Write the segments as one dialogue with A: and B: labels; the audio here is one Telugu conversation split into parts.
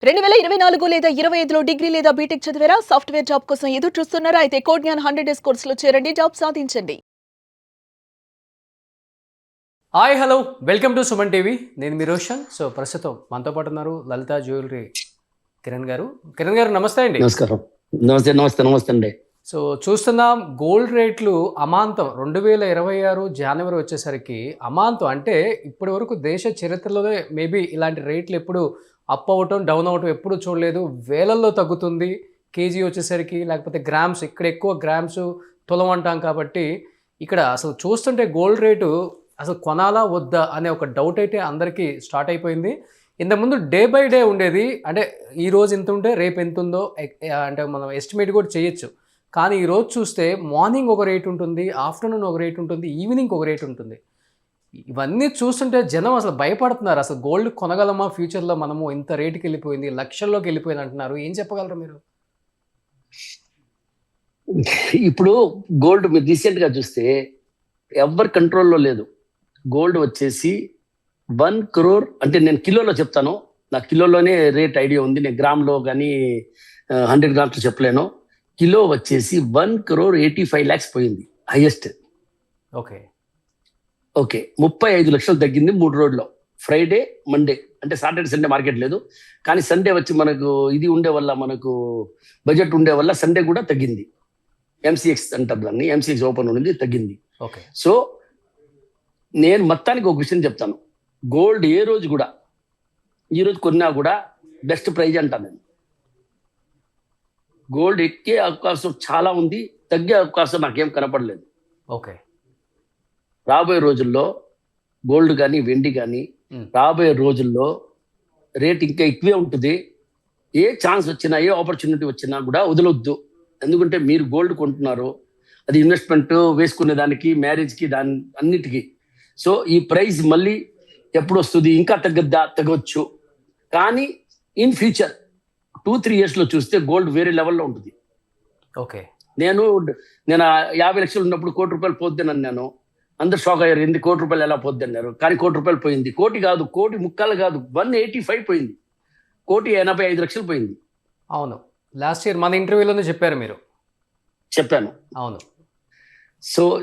A: 2024 లేదా 25లో డిగ్రీ లేదా బీటెక్ చదివారా? సాఫ్ట్‌వేర్ జాబ్ కోసం ఎదురు చూస్తున్నారా? అయితే కోడ్ జ్ఞాన్ 100 డేస్ కోర్సులో చేరండి. జాబ్ సాధించండి.
B: Hi hello welcome to Suman TV. నేను మీ రోషన్. సో ప్రస్తుతం మనతో పాటు ఉన్నారు లలిత జ్యువెలరీ కిరణ్ గారు. కిరణ్ గారు నమస్తే అండి.
C: నమస్కారం. నమస్తే అండి.
B: సో చూస్తున్నాం గోల్డ్ రేట్లు అమాంతం 2026 జనవరి వచ్చేసరికి అమాంతం, అంటే ఇప్పటి వరకు దేశ చరిత్రలోనే మేబీ ఇలాంటి రేట్లు ఎప్పుడు అప్ అవ్వటం డౌన్ అవ్వటం ఎప్పుడు చూడలేదు. వేలల్లో తగ్గుతుంది కేజీ వచ్చేసరికి, లేకపోతే గ్రామ్స్, ఇక్కడ ఎక్కువ గ్రామ్స్ తులం అంటాం కాబట్టి ఇక్కడ అసలు చూస్తుంటే గోల్డ్ రేటు అసలు కొనాలా వద్దా అనే ఒక డౌట్ అయితే అందరికీ స్టార్ట్ అయిపోయింది. ఇంతకుముందు డే బై డే ఉండేది, అంటే ఈరోజు ఎంత ఉంటే రేపు ఎంత ఉందో అంటే మనం ఎస్టిమేట్ కూడా చేయొచ్చు. కానీ ఈరోజు చూస్తే మార్నింగ్ ఒక రేట్ ఉంటుంది, ఆఫ్టర్నూన్ ఒక రేట్ ఉంటుంది, ఈవినింగ్ ఒక రేట్ ఉంటుంది. ఇవన్నీ చూస్తుంటే జనం అసలు భయపడుతున్నారు. అసలు గోల్డ్ కొనగలమా ఫ్యూచర్లో, మనము ఇంత రేటుకి వెళ్ళిపోయింది, లక్షల్లోకి వెళ్ళిపోయింది అంటున్నారు. ఏం చెప్పగలరు మీరు?
C: ఇప్పుడు గోల్డ్ మీరు రీసెంట్గా చూస్తే ఎవరి కంట్రోల్లో లేదు. గోల్డ్ వచ్చేసి 1 crore, అంటే నేను కిలోలో చెప్తాను, నాకు కిలోలోనే రేట్ ఐడియా ఉంది. నేను గ్రామ్లో కానీ 100 grams చెప్పలేను. కిలో వచ్చేసి 1,85,00,000 పోయింది హైయెస్ట్.
B: ఓకే
C: 35 లక్షలు తగ్గింది 3 రోజుల్లో. ఫ్రైడే మండే, అంటే సాటర్డే సండే మార్కెట్ లేదు, కానీ సండే వచ్చి మనకు ఇది ఉండే వల్ల, మనకు బడ్జెట్ ఉండే వల్ల సండే కూడా తగ్గింది. ఎంసీఎక్స్ అంటారు దాన్ని, ఎంసీఎక్స్ ఓపెన్ ఉంది, తగ్గింది.
B: ఓకే
C: సో నేను మొత్తానికి ఒక విషయం చెప్తాను. గోల్డ్ ఏ రోజు కూడా, ఈ రోజు కొన్నా కూడా బెస్ట్ ప్రైజ్ అంటాను నేను. గోల్డ్ ఎక్కే అవకాశం చాలా ఉంది, తగ్గే అవకాశం నాకేం కనపడలేదు.
B: ఓకే
C: రాబోయే రోజుల్లో గోల్డ్ కానీ వెండి కానీ రాబోయే రోజుల్లో రేట్ ఇంకా ఎక్కువే ఉంటుంది. ఏ ఛాన్స్ వచ్చినా, ఏ ఆపర్చునిటీ వచ్చినా కూడా వదలొద్దు. ఎందుకంటే మీరు గోల్డ్ కొంటున్నారు, అది ఇన్వెస్ట్మెంట్ వేసుకునే దానికి, మ్యారేజ్కి, దాని అన్నిటికీ. సో ఈ ప్రైస్ మళ్ళీ ఎప్పుడు వస్తుంది, ఇంకా తగ్గవచ్చు. కానీ ఇన్ ఫ్యూచర్ 2-3 yearsలో చూస్తే గోల్డ్ వేరే లెవెల్లో ఉంటుంది.
B: ఓకే
C: నేను 50 లక్షలు ఉన్నప్పుడు ₹1,00,00,000 పోద్దని అన్నాను. అందరు షాక్ అయ్యారు, ఎందుకు ₹1,00,00,000 ఎలా పోద్ది అన్నారు. కానీ ₹1,00,00,000 పోయింది. కోటి కాదు, 1,50,00,000 కాదు, 185 పోయింది. 1,85,00,000 పోయింది.
B: అవును, లాస్ట్ ఇయర్ మన ఇంటర్వ్యూలోనే చెప్పారు మీరు.
C: చెప్పాను.
B: అవును.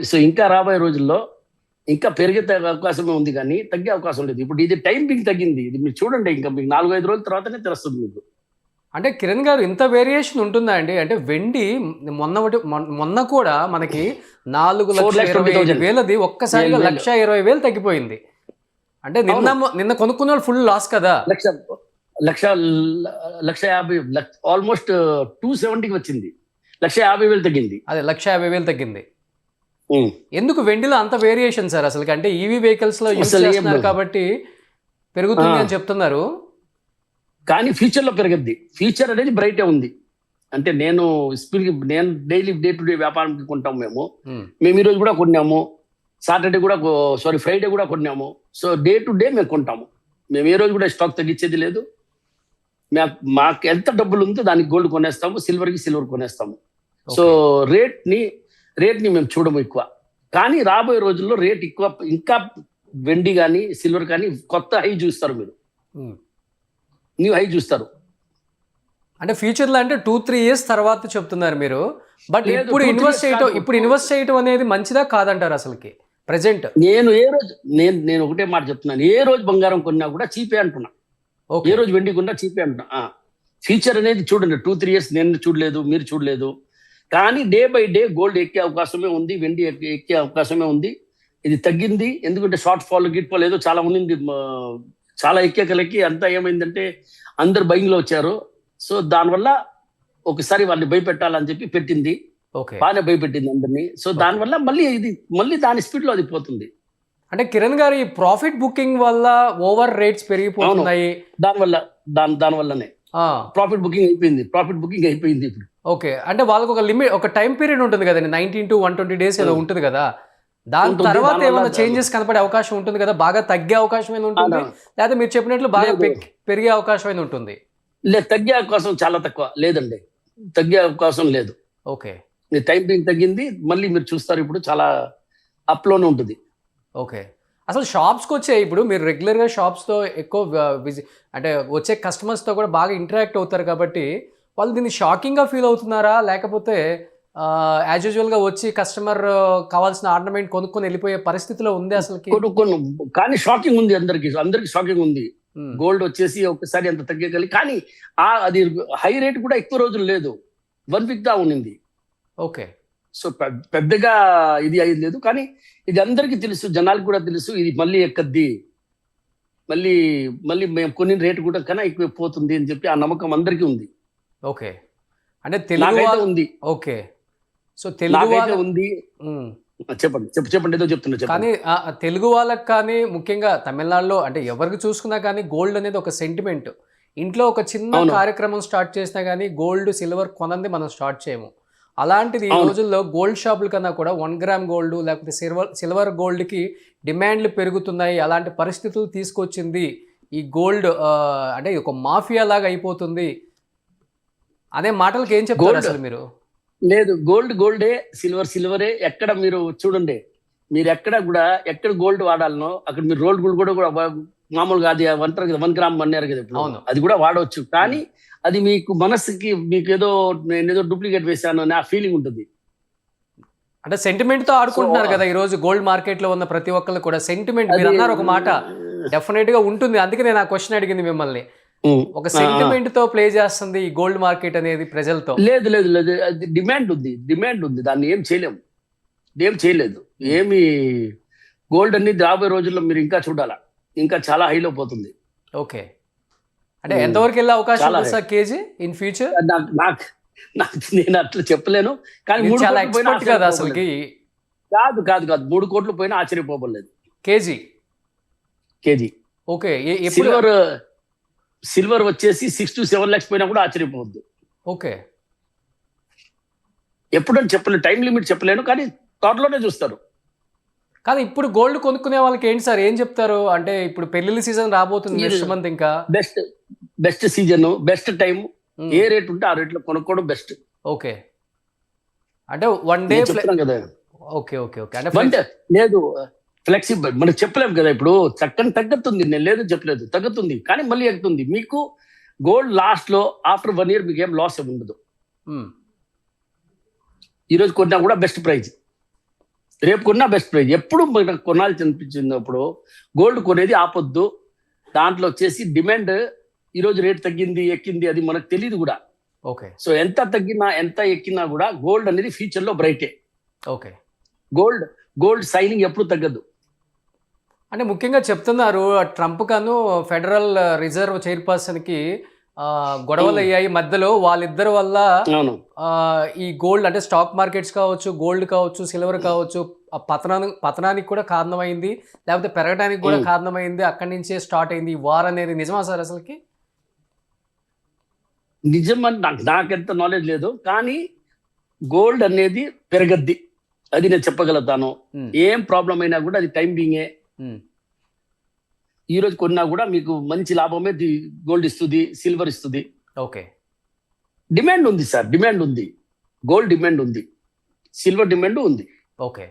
C: సో ఇంకా రాబోయే రోజుల్లో ఇంకా పెరిగే అవకాశమే ఉంది, కానీ తగ్గే అవకాశం లేదు. ఇప్పుడు ఇది టైం పింగ్ తగ్గింది, ఇది మీరు చూడండి, ఇంకా మీకు 4-5 రోజుల తర్వాతనే తెలుస్తుంది మీకు.
B: అంటే కిరణ్ గారు, ఇంత వేరియేషన్ ఉంటుందా అండి? అంటే వెండి మొన్న కూడా మనకి 4,20,000 ఒక్కసారిగా 1,20,000 తగ్గిపోయింది. అంటే నిన్న కొనుక్కున్న వాళ్ళు ఫుల్ లాస్ కదా.
C: 1,50,000 ఆల్మోస్ట్ 270కి వచ్చింది, 1,50,000 తగ్గింది.
B: అదే 1,50,000 తగ్గింది. ఎందుకు వెండిలో అంత వేరియేషన్ సార్ అసలు? అంటే ఈవీ వెహికల్స్ లో యూజ్ చేస్తున్నారు కాబట్టి పెరుగుతుంది అని చెప్తున్నారు.
C: కానీ ఫ్యూచర్లో పెరగద్ది. ఫ్యూచర్ అనేది బ్రైటే ఉంది. అంటే నేను డైలీ డే టు డే వ్యాపారం కొంటాము. మేము ఈరోజు కూడా కొన్నాము, సాటర్డే కూడా, ఫ్రైడే కూడా కొన్నాము. సో డే టు డే మేము కొంటాము. మేము ఏ రోజు కూడా స్టాక్ తగ్గించేది లేదు. మాకు ఎంత డబ్బులు ఉందో దానికి గోల్డ్ కొనేస్తాము, సిల్వర్ కొనేస్తాము. సో రేట్ని మేము చూడము ఎక్కువ. కానీ రాబోయే రోజుల్లో రేట్ ఎక్కువ, ఇంకా వెండి కానీ సిల్వర్ కానీ కొత్త హై చూస్తారు, మీరు న్యూ హై చూస్తారు.
B: అంటే ఫ్యూచర్లో అంటే 2-3 years తర్వాత చెప్తున్నారు మీరు. బట్ ఇప్పుడు ఇన్వెస్ట్ చేయటం అనేది మంచిదా కాదంటారు అసలుకి ప్రెసెంట్?
C: నేను ఒకటే మాట చెప్తున్నాను, ఏ రోజు బంగారం కొన్నా కూడా చీపే అంటున్నా, ఏ రోజు వెండి కొన్నా చీపే అంటున్నా. ఫ్యూచర్ అనేది చూడండి, 2-3 years నేను చూడలేదు, మీరు చూడలేదు. కానీ డే బై డే గోల్డ్ ఎక్కే అవకాశమే ఉంది, వెండి ఎక్కే అవకాశమే ఉంది. ఇది తగ్గింది ఎందుకంటే షార్ట్ ఫాల్ ఏదో చాలా ఉండింది. చాలా ఎక్కేకలకి అంతా ఏమైందంటే అందరు బయింగ్లో వచ్చారు. సో దానివల్ల ఒకసారి వాళ్ళని భయపెట్టాలని చెప్పి పెట్టింది, బాగానే భయపెట్టింది అందరినీ. సో దానివల్ల మళ్ళీ దాని స్పీడ్లో అది పోతుంది.
B: అంటే కిరణ్ గారు, ఈ ప్రాఫిట్ బుకింగ్ వల్ల ఓవర్ రేట్స్ పెరిగిపోతున్నాయి.
C: దానివల్లనే ప్రాఫిట్ బుకింగ్ అయిపోయింది ఇప్పుడు.
B: ఓకే, అంటే వాళ్ళకి ఒక లిమిట్, ఒక టైం పీరియడ్ ఉంటుంది కదండి, 19 to 120 days ఏదో ఉంటుంది కదా. దాని తర్వాత ఏమైనా చేంజెస్ కనపడే అవకాశం ఉంటుంది కదా, బాగా తగ్గే అవకాశం ఏమైనా ఉంటుంది, లేదా మీరు చెప్పినట్లు బాగా పెరిగే అవకాశం ఏమైనా ఉంటుంది?
C: తగ్గే అవకాశం చాలా తక్కువ, లేదండి, తగ్గే అవకాశం లేదు.
B: ఓకే,
C: టైం పీరియడ్ తగ్గింది, మళ్ళీ మీరు చూస్తారు ఇప్పుడు చాలా అప్లోనే ఉంటుంది.
B: ఓకే, అసలు షాప్స్కి వచ్చే ఇప్పుడు మీరు రెగ్యులర్గా షాప్స్తో ఎక్కువ అంటే వచ్చే కస్టమర్స్తో కూడా బాగా ఇంటరాక్ట్ అవుతారు కాబట్టి వాళ్ళు దీన్ని షాకింగ్గా ఫీల్ అవుతున్నారా, లేకపోతే యాజ్ యూజువల్గా వచ్చి కస్టమర్ కావాల్సిన ఆర్నమెంట్ కొనుక్కొని వెళ్ళిపోయే పరిస్థితిలో ఉంది అసలుకి?
C: కొనుక్కోను, కానీ షాకింగ్ ఉంది, అందరికి షాకింగ్ ఉంది. గోల్డ్ వచ్చేసి ఒకసారి అంత తగ్గగలి, కానీ అది హై రేట్ కూడా ఎక్కువ రోజులు లేదు, 1 వీక్ దా ఉన్నింది.
B: ఓకే.
C: సో పెద్దగా ఇది అయింది లేదు, కానీ ఇది అందరికీ తెలుసు, జనాలకు కూడా తెలుసు, ఇది మళ్ళీ ఎక్కద్ది, మళ్ళీ మళ్ళీ మేము కొన్ని రేటు కూడా కన్నా ఎక్కువ పోతుంది అని చెప్పి ఆ నమ్మకం అందరికీ ఉంది.
B: ఓకే. అంటే తెలుగు
C: నాకైతే ఉంది.
B: ఓకే. సో తెలుగు
C: ఉంది. చెప్పండి ఏదో చెప్తున్నా.
B: కానీ తెలుగు వాళ్ళకి కానీ ముఖ్యంగా తమిళనాడులో అంటే ఎవరికి చూసుకున్నా కానీ గోల్డ్ అనేది ఒక సెంటిమెంట్. ఇంట్లో ఒక చిన్న కార్యక్రమం స్టార్ట్ చేసినా కానీ గోల్డ్ సిల్వర్ కొనంది మనం స్టార్ట్ చేయము. అలాంటిది ఈ రోజుల్లో గోల్డ్ షాపుల కన్నా కూడా 1 గ్రామ్ గోల్డ్ లేకపోతే సిల్వర్ గోల్డ్కి డిమాండ్లు పెరుగుతున్నాయి. అలాంటి పరిస్థితులు తీసుకొచ్చింది ఈ గోల్డ్. అంటే ఒక మాఫియా లాగా అయిపోతుంది అనే మాటలకి ఏం చెప్తారు అసలు మీరు?
C: లేదు, గోల్డే, సిల్వరే. ఎక్కడ మీరు చూడండి, మీరు ఎక్కడ గోల్డ్ వాడాలనో అక్కడ మీరు రోల్డ్ గోల్డ్ కూడా మామూలుగా అది 1 గ్రామ్ అన్నారు కదా ఇప్పుడు, అది కూడా వాడవచ్చు. కానీ అది మీకు మనసుకి మీకు నేనేదో డూప్లికేట్ వేసాను అనే ఆ ఫీలింగ్ ఉంటుంది.
B: అంటే సెంటిమెంట్ తో ఆడుకుంటున్నారు కదా ఈ రోజు గోల్డ్ మార్కెట్ లో ఉన్న ప్రతి ఒక్కళ్ళు కూడా. సెంటిమెంట్ మీరు అన్నారు ఒక మాట, డెఫినెట్ గా ఉంటుంది. అందుకే నేను ఆ క్వశ్చన్ అడిగింది మిమ్మల్ని. ఒక సెంటిమెంట్ తో ప్లే చేస్తుంది ఈ గోల్డ్ మార్కెట్ అనేది ప్రజలతో.
C: లేదు, డిమాండ్ ఉంది, దాన్ని ఏం చేయలేదు. ఏమి గోల్డ్ అనేది రాబోయే రోజుల్లో మీరు ఇంకా చూడాలా, ఇంకా చాలా హైలో పోతుంది.
B: ఓకే. అంటే ఎంతవరకు వెళ్ళే అవకాశం ఉంది సార్ కేజీ ఇన్ ఫ్యూచర్?
C: నేను అట్లా చెప్పలేను, కానీ 3
B: చాలా
C: కోట్లు పోయినా
B: ఎక్స్పర్ట్ కదా అసలుకి.
C: కాదు 3 కోట్లు పోయినా ఆశ్చర్యపోలేదు. కేజీ.
B: ఓకే.
C: సిల్వర్ వచ్చేసి 6 to 7 lakhs పోయినా కూడా ఆశ్చర్యపోవద్దు.
B: ఓకే.
C: ఎప్పుడని చెప్పలేను, టైం లిమిట్ చెప్పలేను, కానీ త్వరలోనే చూస్తారు.
B: కానీ ఇప్పుడు గోల్డ్ కొనుక్కునే వాళ్ళకి ఏంటి సార్ ఏం చెప్తారు? అంటే ఇప్పుడు పెళ్లిళ్ళ సీజన్ రాబోతుంది నెక్స్ట్ మంత్. ఇంకా
C: బెస్ట్ సీజన్, బెస్ట్ టైం, ఏ రేట్ ఉంటే ఆ రేట్ లో కొనుక్కోవడం బెస్ట్.
B: ఓకే. అంటే 1 డే
C: కదా.
B: ఓకే. అంటే
C: లేదు, ఫ్లెక్సిబుల్ మనకు చెప్పలేము కదా. ఇప్పుడు చక్కని తగ్గుతుంది, నేను లేదు చెప్పలేదు, తగ్గుతుంది, కానీ మళ్ళీ ఎక్కుతుంది. మీకు గోల్డ్ లాస్ట్ లో ఆఫ్టర్ 1 year మీకు ఏం లాస్ ఏమి ఉండదు. ఈరోజు కొన్నా కూడా బెస్ట్ ప్రైజ్, రేపు కొన్నా బెస్ట్ ప్రైజ్. ఎప్పుడు మనకు కొనాల్సి అనిపించినప్పుడు గోల్డ్ కొనేది ఆపొద్దు. దాంట్లో వచ్చేసి డిమాండ్ ఈరోజు రేట్ తగ్గింది ఎక్కింది అది మనకు తెలియదు కూడా.
B: ఓకే.
C: సో ఎంత తగ్గినా ఎంత ఎక్కినా కూడా గోల్డ్ అనేది ఫ్యూచర్ లో బ్రైటే.
B: ఓకే.
C: గోల్డ్ సైనింగ్ ఎప్పుడు తగ్గదు.
B: అంటే ముఖ్యంగా చెప్తున్నారు ట్రంప్ కాను ఫెడరల్ రిజర్వ్ చైర్పర్సన్ కి గొడవలు అయ్యాయి మధ్యలో. వాళ్ళిద్దరి వల్ల ఈ గోల్డ్ అంటే స్టాక్ మార్కెట్స్ కావచ్చు, గోల్డ్ కావచ్చు, సిల్వర్ కావచ్చు పతనానికి కూడా కారణమైంది, లేకపోతే పెరగడానికి కూడా కారణమైంది. అక్కడి నుంచే స్టార్ట్ అయింది ఈ వార్ అనేది. నిజమా సార్ అసలుకి?
C: నిజమని నాకెంత నాలెడ్జ్ లేదు, కానీ గోల్డ్ అనేది పెరగద్ది, అది నేను చెప్పగలుగుతాను. ఏం ప్రాబ్లం అయినా కూడా అది టైం బీయింగే. ఈ రోజు కొన్నా కూడా మీకు మంచి లాభమే గోల్డ్ ఇస్తుంది, సిల్వర్ ఇస్తుంది.
B: ఓకే.
C: డిమాండ్ ఉంది సార్, డిమాండ్ ఉంది, గోల్డ్ డిమాండ్ ఉంది, సిల్వర్ డిమాండ్ ఉంది.
B: ఓకే.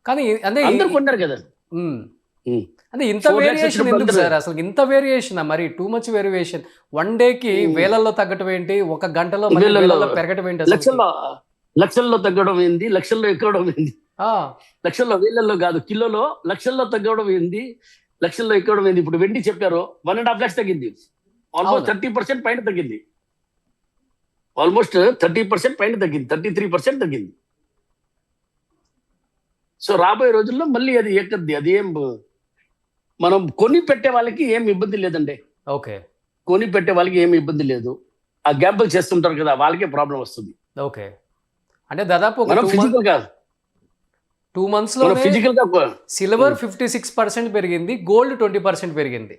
B: కానీ అంటే
C: అందరూ కొన్నారు కదా.
B: అంటే ఇంత వేరియేషన్ ఎందుకు సార్ అసలు? ఇంత వేరియేషన్ మరి టూ మచ్ వేరియేషన్. 1 డేకి వేలల్లో తగ్గటం ఏంటి, 1 గంటలో పెరగటం ఏంటి?
C: లక్షల్లో తగ్గడం ఏంది, లక్షల్లో ఎక్కడం ఏంది, లక్షల్లో వేలల్లో కాదు కిలోలో లక్షల్లో తగ్గడం ఏంది, లక్షల్లో ఎక్కడం ఏంది. ఇప్పుడు వెండి చెప్పారు 1.5 lakhs తగ్గింది, ఆల్మోస్ట్ 30% పైన తగ్గింది, ఆల్మోస్ట్ 30% పైన తగ్గింది, 33% తగ్గింది. సో రాబోయే రోజుల్లో మళ్ళీ అది ఎక్కద్ది. అది ఏం మనం కొని పెట్టే వాళ్ళకి ఏం ఇబ్బంది లేదండి.
B: ఓకే.
C: కొని పెట్టే వాళ్ళకి ఏమి ఇబ్బంది లేదు. ఆ గ్యాంబుల్ చేస్తుంటారు కదా, వాళ్ళకే ప్రాబ్లం వస్తుంది.
B: ఓకే. అంటే దాదాపు 2 months లో సిల్వర్ 56% పెరిగింది, గోల్డ్ 20% పెరిగింది.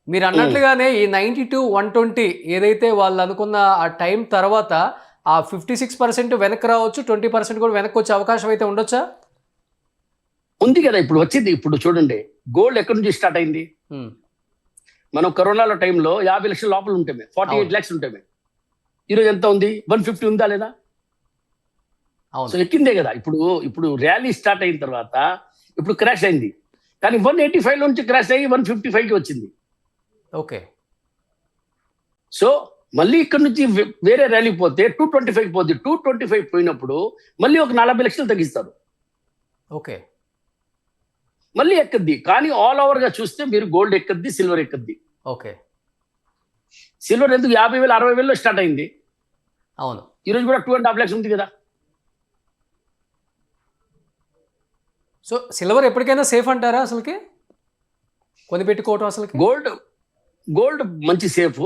B: మీరు అన్నట్లుగానే ఈ 92, 120 ఏదైతే వాళ్ళు అనుకున్న ఆ టైం తర్వాత ఆ 56% వెనక్కి రావచ్చు, 20% కూడా వెనక్కి వచ్చే అవకాశం అయితే ఉండొచ్చా?
C: ఉంది కదా, ఇప్పుడు వచ్చింది. ఇప్పుడు చూడండి గోల్డ్ ఎక్కడి నుంచి స్టార్ట్ అయింది. మనం కరోనాలో టైంలో 50 లక్షల లోపల ఉంటామే, 48 lakhs ఉంటామే. ఈరోజు ఎంత ఉంది? 150 ఉందా లేదా? సో ఎక్కిందే కదా. ఇప్పుడు ర్యాలీ స్టార్ట్ అయిన తర్వాత ఇప్పుడు క్రాష్ అయింది. కానీ 185 నుంచి క్రాష్ అయ్యి 155కి వచ్చింది.
B: ఓకే.
C: సో మళ్ళీ ఇక్కడ నుంచి వేరే ర్యాలీ పోతే 225 పోద్ది. 225 పోయినప్పుడు మళ్ళీ ఒక 40 లక్షలు తగ్గిస్తారు,
B: ఓకే.
C: మళ్ళీ ఎక్కద్ది. కానీ ఆల్ ఓవర్ గా చూస్తే మీరు గోల్డ్ ఎక్కద్ది, సిల్వర్ ఎక్కద్ది.
B: ఓకే.
C: సిల్వర్ ఎందుకు 50,000 60,000లో స్టార్ట్ అయింది,
B: అవును.
C: ఈరోజు కూడా 2.5 lakhs ఉంది కదా.
B: సో సిల్వర్ ఎప్పటికైనా సేఫ్ అంటారా అసలుకి కొనిపెట్టుకోవటం? అసలుకి
C: గోల్డ్ మంచి సేఫ్,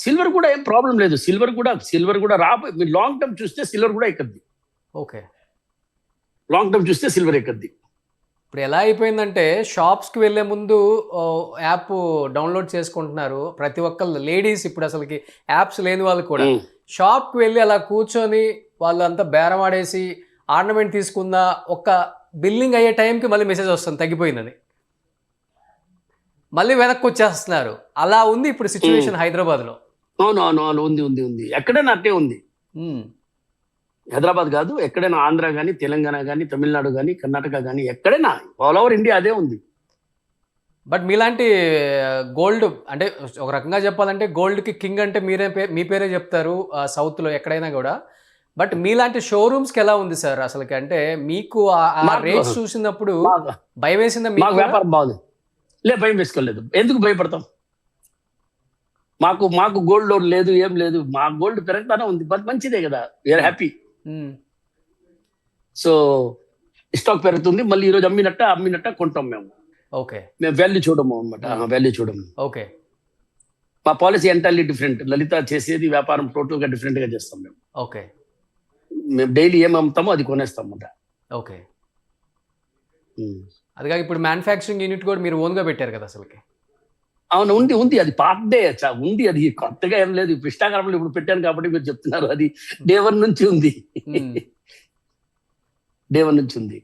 C: సిల్వర్ కూడా ఏం ప్రాబ్లం లేదు. సిల్వర్ కూడా మీరు లాంగ్ టర్మ్ చూస్తే సిల్వర్ కూడా ఎక్కద్ది.
B: ఓకే.
C: లాంగ్ టర్మ్ చూస్తే సిల్వర్ ఎక్కద్ది.
B: ఇప్పుడు ఎలా అయిపోయిందంటే షాప్స్కి వెళ్ళే ముందు యాప్ డౌన్లోడ్ చేసుకుంటున్నారు ప్రతి ఒక్కళ్ళు, లేడీస్ ఇప్పుడు అసలుకి యాప్స్ లేని వాళ్ళు కూడా షాప్కి వెళ్ళి అలా కూర్చొని వాళ్ళు అంతా బేరం ఆడేసి ఆర్నమెంట్ తీసుకున్న ఒక్క బిల్లింగ్ అయ్యే టైంకి మళ్ళీ మెసేజ్ వస్తుంది తగ్గిపోయిందని, మళ్ళీ వెనక్కి వచ్చేస్తున్నారు. అలా ఉంది ఇప్పుడు సిచ్యువేషన్ హైదరాబాద్లో.
C: అవును ఉంది ఎక్కడైనా అట్టే ఉంది. హైదరాబాద్ కాదు, ఎక్కడైనా ఆంధ్ర కానీ, తెలంగాణ కానీ, తమిళనాడు కానీ, కర్ణాటక కానీ, ఎక్కడైనా ఆల్ ఓవర్ ఇండియా అదే ఉంది.
B: బట్ మీలాంటి గోల్డ్ అంటే ఒక రకంగా చెప్పాలంటే గోల్డ్కి కింగ్ అంటే మీ పేరే చెప్తారు సౌత్లో ఎక్కడైనా కూడా. బట్ మీలాంటి షోరూమ్స్కి ఎలా ఉంది సార్ అసలుకి? అంటే మీకు ఆ రేట్స్ చూసినప్పుడు భయం వేసిందా?
C: మాకు వ్యాపారం బాగుంది. భయం వేసుకోలేదు. ఎందుకు భయపడతాం? మాకు గోల్డ్ లోన్ లేదు, ఏం లేదు. మా గోల్డ్ పెరుగుతానే ఉంది, బట్ మంచిదే కదా, వీఆర్ హ్యాపీ. సో స్టాక్ పెరుగుతుంది, మళ్ళీ ఈరోజు అమ్మినట్ట కొంటాం మేము.
B: ఓకే.
C: మేము వాల్యూ చూడము అనమాట, వాల్యూ చూడము.
B: ఓకే.
C: మా పాలసీ ఎంటైర్లీ డిఫరెంట్. లలిత చేసేది వ్యాపారం టోటల్ గా డిఫరెంట్ గా చేస్తాం మేము.
B: ఓకే.
C: మేము డైలీ ఏం అమ్ముతామో అది కొనేస్తాం అన్నమాట.
B: ఓకే. అదిగా ఇప్పుడు మ్యానుఫ్యాక్చరింగ్ యూనిట్ కూడా మీరు ఓన్గా పెట్టారు కదా అసలుకి?
C: అవును, ఉంది. అది పాతదే ఉంది, అది కొత్తగా ఏం లేదు. ఇప్పుడు ఇన్స్టాగ్రామ్ లో ఇప్పుడు పెట్టాను కాబట్టి మీరు చెప్తున్నారు. అది డే 1 నుంచి ఉంది. డే 1 నుంచి ఉంది.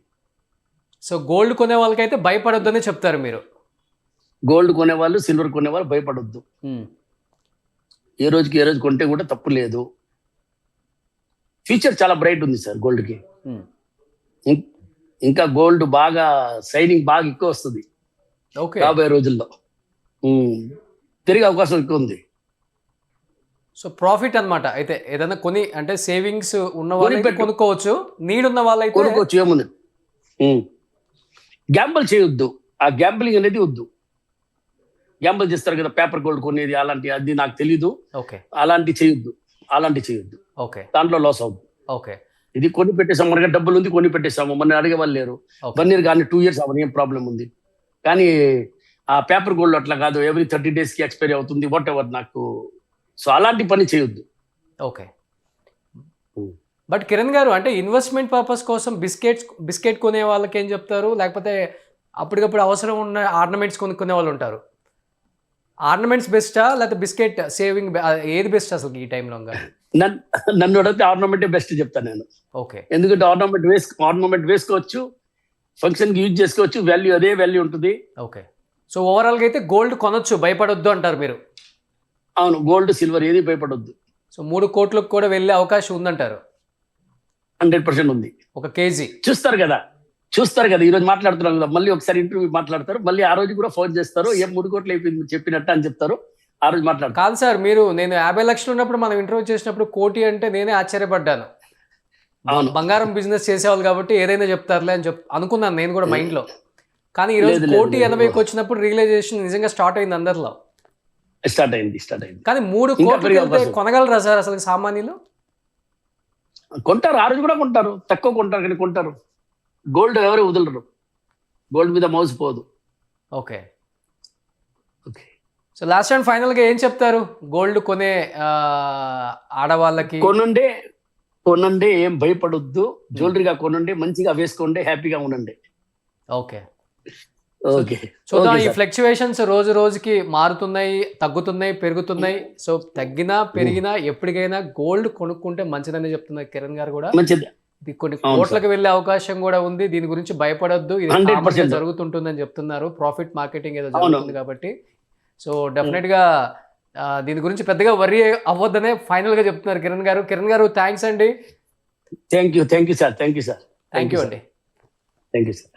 B: సో గోల్డ్ కొనే వాళ్ళకైతే భయపడొద్దని చెప్తారు మీరు?
C: గోల్డ్ కొనేవాళ్ళు, సిల్వర్ కొనేవాళ్ళు భయపడొద్దు. ఏ రోజు కొంటే కూడా తప్పు లేదు. ఫ్యూచర్ చాలా బ్రైట్ ఉంది సార్ గోల్డ్కి. ఇంకా గోల్డ్ బాగా షైనింగ్ బాగా ఎక్కువ వస్తుంది రాబోయే రోజుల్లో. తిరిగే అవకాశం ఎక్కువ ఉంది.
B: సో ప్రాఫిట్ అన్నమాట. అయితే ఏదైనా అంటే సేవింగ్స్ ఉన్న వాళ్ళు కొనుక్కోవచ్చు, నీడ్ ఉన్న వాళ్ళు అయితే
C: కొనుక్కోవచ్చు. ఏముంది, గ్యాంబుల్ చేయొద్దు. ఆ గ్యాంబులింగ్ అనేది వద్దు. గ్యాంబుల్ చేస్తారు కదా, పేపర్ గోల్డ్ కొనేది అలాంటి, అది నాకు తెలీదు. అలాంటి చేయొద్దు. దాంట్లో లాస్ అవుద్దు.
B: ఓకే.
C: ఇది కొని పెట్టేసాము, మనకి డబ్బులు ఉంది, కొని పెట్టేసాము, మన అడిగే వాళ్ళు లేరు. 1 year కానీ 2 years అవన్నీ ఏం ప్రాబ్లం ఉంది. కానీ ఆ పేపర్ గోల్డ్ అట్లా కాదు, ఎవ్రీ 30 days కి ఎక్స్పైరీ అవుతుంది, వాట్ ఎవర్. నాకు సో అలాంటి పని చేయొద్దు.
B: ఓకే. బట్ కిరణ్ గారు, అంటే ఇన్వెస్ట్మెంట్ పర్పస్ కోసం బిస్కెట్ కొనే వాళ్ళకి ఏం చెప్తారు? లేకపోతే అప్పటికప్పుడు అవసరం ఉన్న ఆర్నమెంట్స్ కొనుక్కునే వాళ్ళు ఉంటారు. ఆర్నమెంట్స్ బెస్టా లేకపోతే బిస్కెట్ సేవింగ్ ఏది బెస్ట్ అసలు ఈ టైంలో?
C: నన్ను అడిగితే ఆర్నమెంటే బెస్ట్ చెప్తాను నేను.
B: ఓకే.
C: ఎందుకంటే ఆర్నమెంట్ వేసుకోవచ్చు, ఫంక్షన్ కి యూజ్ చేసుకోవచ్చు, వాల్యూ అదే వాల్యూ ఉంటుంది.
B: ఓకే. సో ఓవరాల్ గా అయితే గోల్డ్ కొనొచ్చు, భయపడొద్దు అంటారు మీరు?
C: అవును, గోల్డ్ సిల్వర్ ఏది భయపడొద్దు.
B: సో 3 కోట్లకు కూడా వెళ్ళే అవకాశం ఉందంటారు?
C: 100% ఉంది.
B: ఒక కేజీ చూస్తారు
C: కదా ఈరోజు మాట్లాడుతున్నాం కదా, మళ్ళీ ఒకసారి ఇంటర్వ్యూ మాట్లాడతారు, మళ్ళీ ఆ రోజు కూడా ఫోన్ చేస్తారు, ఏం 3 కోట్లు అయిపోయింది చెప్పినట్టు అని చెప్తారు. ఆ రోజు మాట్లాడు.
B: కాదు సార్, నేను 50 లక్షలు ఉన్నప్పుడు మనం ఇంటర్వ్యూ చేసినప్పుడు 1 కోటి అంటే నేనే ఆశ్చర్యపడ్డాను. బంగారం బిజినెస్ చేసేవాళ్ళు కాబట్టి ఏదైనా చెప్తారులే అని అనుకున్నాను నేను కూడా మైండ్ లో. కానీ ఈరోజు 1,80,00,000 వచ్చినప్పుడు రియలైజేషన్ నిజంగా స్టార్ట్ అయింది అందరిలో.
C: స్టార్ట్ అయింది.
B: కానీ 3 కోట్లు కొనగలరా సార్ అసలు సామాన్యులు?
C: కొంటారు, ఆ రోజు కూడా కొంటారు, తక్కువ కొంటారు కానీ కొంటారు. గోల్డ్ ఎవరు వదలరు, గోల్డ్ మీద మౌస్ పోదు.
B: Okay. So last and final గా ఏం చెప్తారు గోల్డ్ కొనే ఆడవాళ్ళకి?
C: కొనండి, ఏం భయపడొద్దు, జ్యువెలరీగా కొనండి, మంచిగా వేసుకోండి, హ్యాపీగా ఉండండి.
B: ఓకే. చూద్దాం, ఈ ఫ్లక్చువేషన్స్ రోజు రోజుకి మారుతున్నాయి, తగ్గుతున్నాయి, పెరుగుతున్నాయి. సో తగ్గినా పెరిగినా ఎప్పటికైనా గోల్డ్ కొనుక్కుంటే మంచిదని చెప్తున్నారు కిరణ్ గారు కూడా. ఇది కొన్ని కోట్లకు వెళ్ళే అవకాశం కూడా ఉంది, దీని గురించి భయపడొద్దు, ఇది జరుగుతుంటుందని చెప్తున్నారు. ప్రాఫిట్ మార్కెటింగ్ ఏదో జరుగుతుంది కాబట్టి. సో డెఫినెట్ గా దీని గురించి పెద్దగా వర్రీ అవ్వద్దనే ఫైనల్ గా చెప్తున్నారు కిరణ్ గారు. థ్యాంక్స్ అండి.
C: Thank you sir.
B: Thank you అండి.
C: Thank you sir.